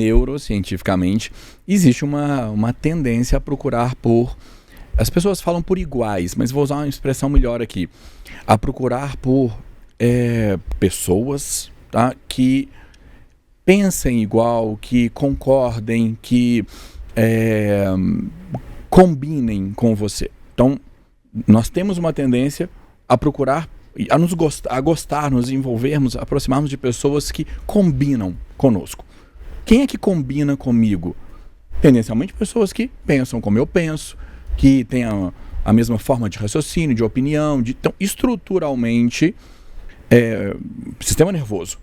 neurocientificamente, existe uma tendência a procurar por... As pessoas falam por iguais, mas vou usar uma expressão melhor aqui. A procurar por pessoas, tá, que pensem igual, que concordem, que combinem com você. Então, nós temos uma tendência a procurar, a gostar, nos envolvermos, aproximarmos de pessoas que combinam conosco. Quem é que combina comigo? Tendencialmente pessoas que pensam como eu penso, que têm a mesma forma de raciocínio, de opinião, então, estruturalmente, sistema nervoso,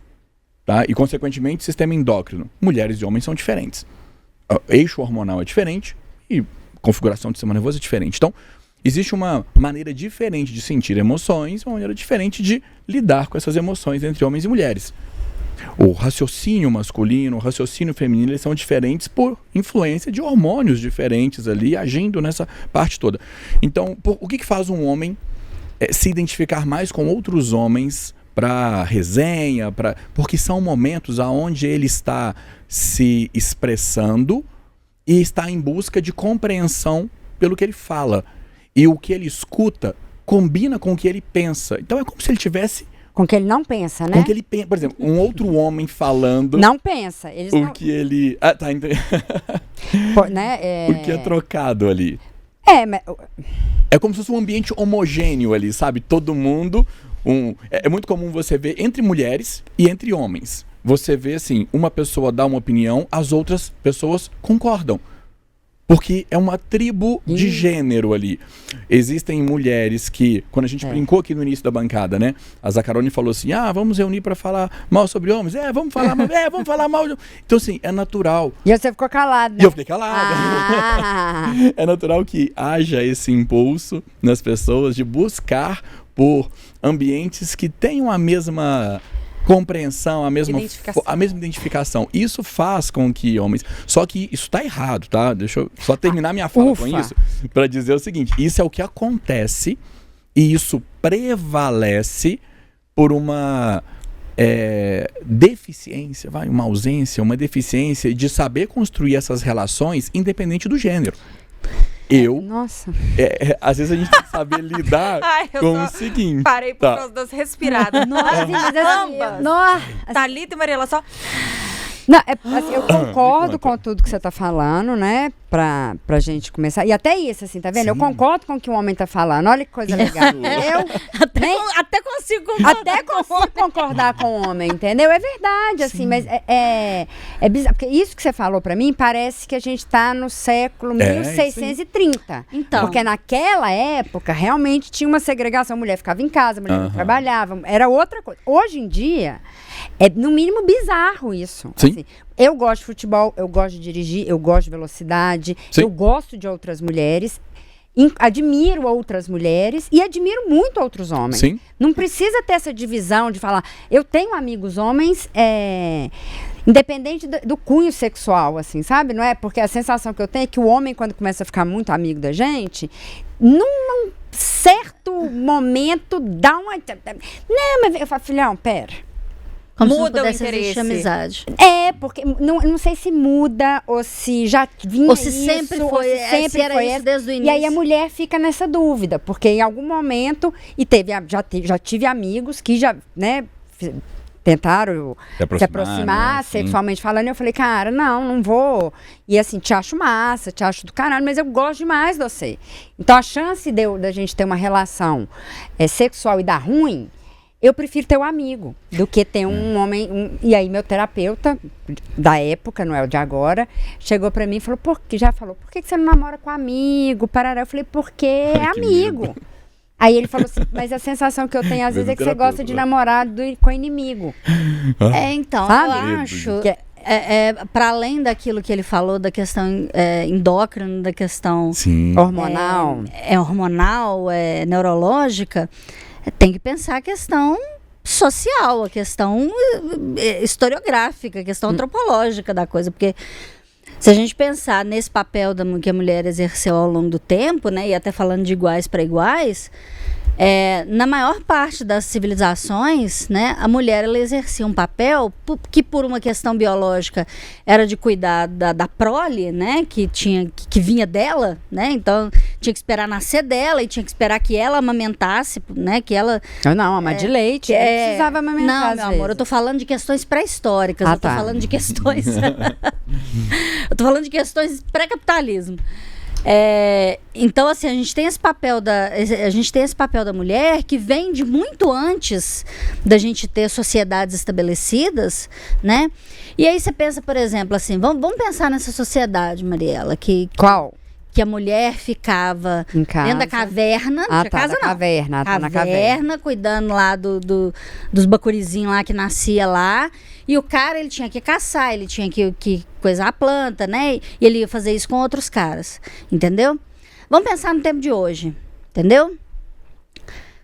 tá? E, consequentemente, sistema endócrino. Mulheres e homens são diferentes. O eixo hormonal é diferente e configuração do sistema nervoso é diferente. Então, existe uma maneira diferente de sentir emoções, uma maneira diferente de lidar com essas emoções entre homens e mulheres. O raciocínio masculino, o raciocínio feminino, eles são diferentes por influência de hormônios diferentes ali, agindo nessa parte toda. Então, o que faz um homem se identificar mais com outros homens para resenha, porque são momentos onde ele está se expressando e está em busca de compreensão pelo que ele fala. E o que ele escuta combina com o que ele pensa. Então é como se ele tivesse... Com o que ele não pensa, né? Com o que ele pensa. Por exemplo, um outro homem falando... Não pensa. Eles o não... que ele... tá entendendo? Né? O que é trocado ali. Mas... É como se fosse um ambiente homogêneo ali, sabe? Todo mundo... É muito comum você ver entre mulheres e entre homens. Você vê, assim, uma pessoa dá uma opinião, as outras pessoas concordam. Porque é uma tribo de gênero ali. Existem mulheres que, quando a gente brincou aqui no início da bancada, né? A Zaccaroni falou assim, vamos reunir para falar mal sobre homens. Vamos falar mal, vamos falar mal. Então, assim, é natural. E você ficou calado, né? E eu fiquei calado. É natural que haja esse impulso nas pessoas de buscar por ambientes que tenham a mesma compreensão, a mesma identificação. Isso faz com que homens... Só que isso está errado, tá? Deixa eu só terminar minha fala com isso, para dizer o seguinte, isso é o que acontece e isso prevalece por uma deficiência, uma ausência, uma deficiência de saber construir essas relações independente do gênero. Nossa. Às vezes a gente tem que saber lidar com o seguinte. Parei por causa das respiradas. Nossa, mas Thalita e Mariela só... Não, assim, eu concordo com tudo que você está falando, né? Pra gente começar. E até isso, assim, tá vendo? Sim. Eu concordo com o que o homem tá falando. Olha que coisa legal. Até consigo concordar. Até consigo concordar com o homem, entendeu? É verdade, assim, mas é bizarro. Porque isso que você falou pra mim parece que a gente tá no século 1630. Então. Porque naquela época, realmente tinha uma segregação. A mulher ficava em casa, a mulher não trabalhava. Era outra coisa. Hoje em dia, é no mínimo bizarro isso. Sim. Assim, eu gosto de futebol, eu gosto de dirigir, eu gosto de velocidade, eu gosto de outras mulheres, admiro outras mulheres e admiro muito outros homens. Sim. Não precisa ter essa divisão de falar, eu tenho amigos homens, independente do cunho sexual, assim, sabe? Não é? Porque a sensação que eu tenho é que o homem, quando começa a ficar muito amigo da gente, num certo momento dá uma... Não, mas eu falo, filhão, pera... Como muda o interesse. Amizade. Porque não sei se muda ou se já vinha ou se isso, sempre foi, ou se sempre era foi isso desde o início. E aí a mulher fica nessa dúvida, porque em algum momento, e já tive amigos que já, né, tentaram se aproximar, né, sexualmente falando, e eu falei, cara, não vou. E assim, te acho massa, te acho do caralho, mas eu gosto demais de você. Então a chance da gente ter uma relação sexual e dar ruim, eu prefiro ter um amigo do que ter um homem. E aí meu terapeuta da época, não é o de agora, chegou pra mim e falou, por que você não namora com amigo? Parará. Eu falei, porque é amigo. Aí ele falou assim, mas a sensação que eu tenho às vezes é que você gosta de namorar com inimigo. Então, sabe? eu acho que para além daquilo que ele falou, da questão endócrina, da questão hormonal, hormonal, neurológica, tem que pensar a questão social, a questão historiográfica, a questão antropológica da coisa, porque se a gente pensar nesse papel que a mulher exerceu ao longo do tempo, né, e até falando de iguais para iguais, Na maior parte das civilizações, né, a mulher ela exercia um papel que por uma questão biológica era de cuidar da prole, né, que vinha dela, né, então tinha que esperar nascer dela e tinha que esperar que ela amamentasse, né, que ela... Não, ama de leite, não precisava amamentar. Não, meu amor, eu tô falando de questões pré-históricas, eu tô falando de questões... eu tô falando de questões pré-capitalismo. Então, assim, a gente tem esse papel da mulher que vem de muito antes da gente ter sociedades estabelecidas, né? E aí você pensa, por exemplo, assim, vamos pensar nessa sociedade, Mariela, Qual? Que a mulher ficava dentro da caverna, na caverna, cuidando lá dos bacurizinhos lá que nascia lá, e o cara ele tinha que caçar, ele tinha que coisar a planta, né? E ele ia fazer isso com outros caras, entendeu? Vamos pensar no tempo de hoje, entendeu?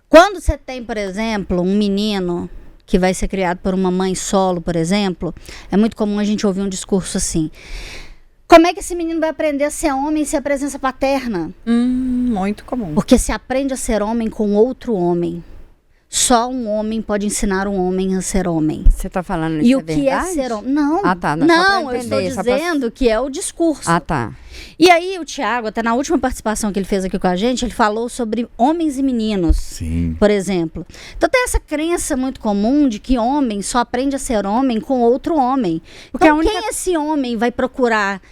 Quando você tem, por exemplo, um menino que vai ser criado por uma mãe solo, por exemplo, é muito comum a gente ouvir um discurso assim: como é que esse menino vai aprender a ser homem sem a presença paterna? Muito comum. Porque se aprende a ser homem com outro homem. Só um homem pode ensinar um homem a ser homem. Você está falando isso? E o que é ser homem? Não, não, eu estou dizendo que é o discurso. E aí o Tiago, até na última participação que ele fez aqui com a gente, ele falou sobre homens e meninos. Sim. Por exemplo. Então tem essa crença muito comum de que homem só aprende a ser homem com outro homem. Porque então quem esse homem vai procurar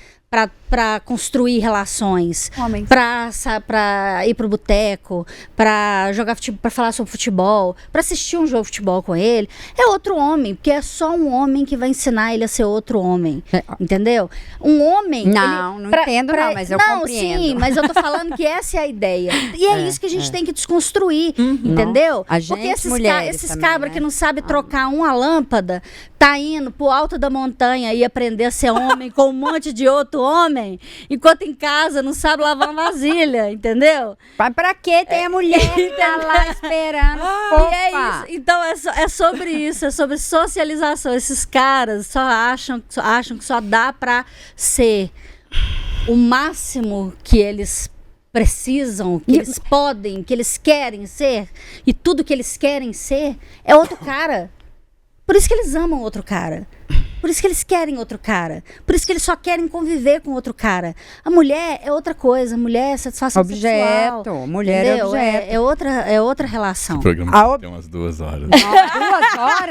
para construir relações, para ir pro boteco, para jogar futebol, para falar sobre futebol, para assistir um jogo de futebol com ele, é outro homem, porque é só um homem que vai ensinar ele a ser outro homem, entendeu? Um homem... Não entendo não, mas eu compreendo. Sim, mas eu tô falando que essa é a ideia. E é isso que a gente tem que desconstruir, entendeu? A gente, porque esses cabras, né, que não sabem trocar uma lâmpada, tá indo pro alto da montanha e aprender a ser homem com um monte de outro homem, enquanto em casa não sabe lavar uma vasilha, entendeu? Mas pra que tem a mulher que tá lá esperando? E é isso. Então é sobre isso, é sobre socialização. Esses caras só acham que só dá pra ser o máximo que eles precisam, que eles podem, que eles querem ser, e tudo que eles querem ser é outro cara. Por isso que eles amam outro cara. Por isso que eles querem outro cara. Por isso que eles só querem conviver com outro cara. A mulher é outra coisa. A mulher é satisfação sexual. Mulher é objeto. É outra relação. O programa tem umas 2 horas. 2 horas?